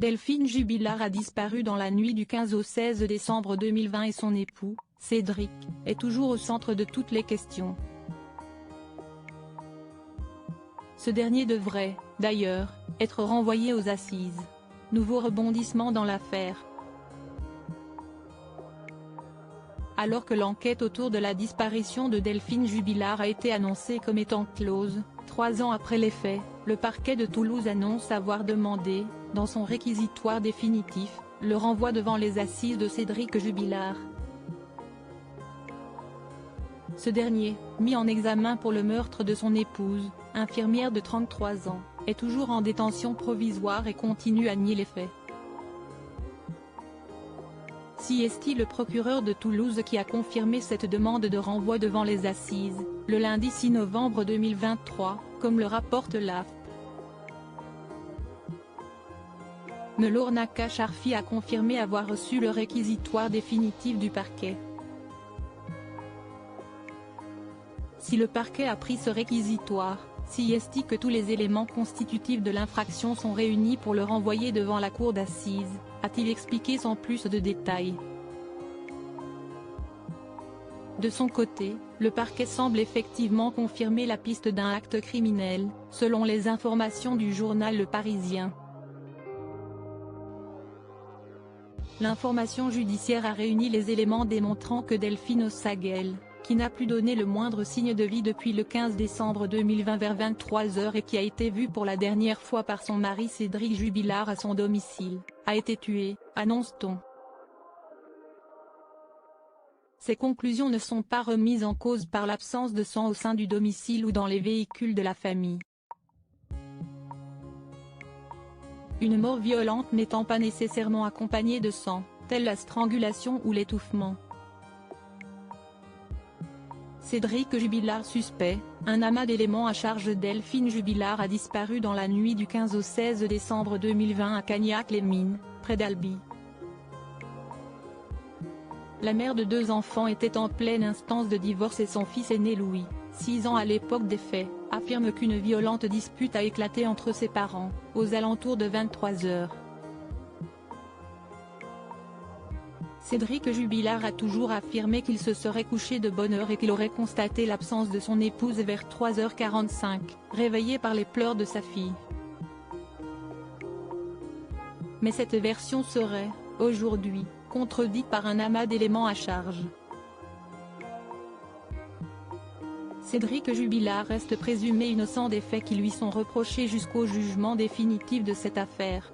Delphine Jubilard a disparu dans la nuit du 15 au 16 décembre 2020 et son époux, Cédric, est toujours au centre de toutes les questions. Ce dernier devrait, d'ailleurs, être renvoyé aux assises. Nouveau rebondissement dans l'affaire. Alors que l'enquête autour de la disparition de Delphine Jubilard a été annoncée comme étant close, 3 ans après les faits, le parquet de Toulouse annonce avoir demandé, dans son réquisitoire définitif, le renvoi devant les assises de Cédric Jubilard. Ce dernier, mis en examen pour le meurtre de son épouse, infirmière de 33 ans, est toujours en détention provisoire et continue à nier les faits. C'est le procureur de Toulouse qui a confirmé cette demande de renvoi devant les assises, le lundi 6 novembre 2023, comme le rapporte l'AFP. Melour Naka Sharfi a confirmé avoir reçu le réquisitoire définitif du parquet. Si le parquet a pris ce réquisitoire, c'est que tous les éléments constitutifs de l'infraction sont réunis pour le renvoyer devant la cour d'assises, a-t-il expliqué sans plus de détails. De son côté, le parquet semble effectivement confirmer la piste d'un acte criminel, selon les informations du journal Le Parisien. L'information judiciaire a réuni les éléments démontrant que Delphine Ossaguel, qui n'a plus donné le moindre signe de vie depuis le 15 décembre 2020 vers 23 h et qui a été vue pour la dernière fois par son mari Cédric Jubilard à son domicile, a été tuée, annonce-t-on. Ces conclusions ne sont pas remises en cause par l'absence de sang au sein du domicile ou dans les véhicules de la famille. Une mort violente n'étant pas nécessairement accompagnée de sang, telle la strangulation ou l'étouffement. Cédric Jubilard suspect, un amas d'éléments à charge. Delphine Jubilard a disparu dans la nuit du 15 au 16 décembre 2020 à Cagnac-les-Mines, près d'Albi. La mère de 2 enfants était en pleine instance de divorce et son fils aîné Louis, 6 ans à l'époque des faits, affirme qu'une violente dispute a éclaté entre ses parents, aux alentours de 23 h. Cédric Jubilard a toujours affirmé qu'il se serait couché de bonne heure et qu'il aurait constaté l'absence de son épouse vers 3 h 45, réveillé par les pleurs de sa fille. Mais cette version serait, aujourd'hui, contredite par un amas d'éléments à charge. Cédric Jubilard reste présumé innocent des faits qui lui sont reprochés jusqu'au jugement définitif de cette affaire.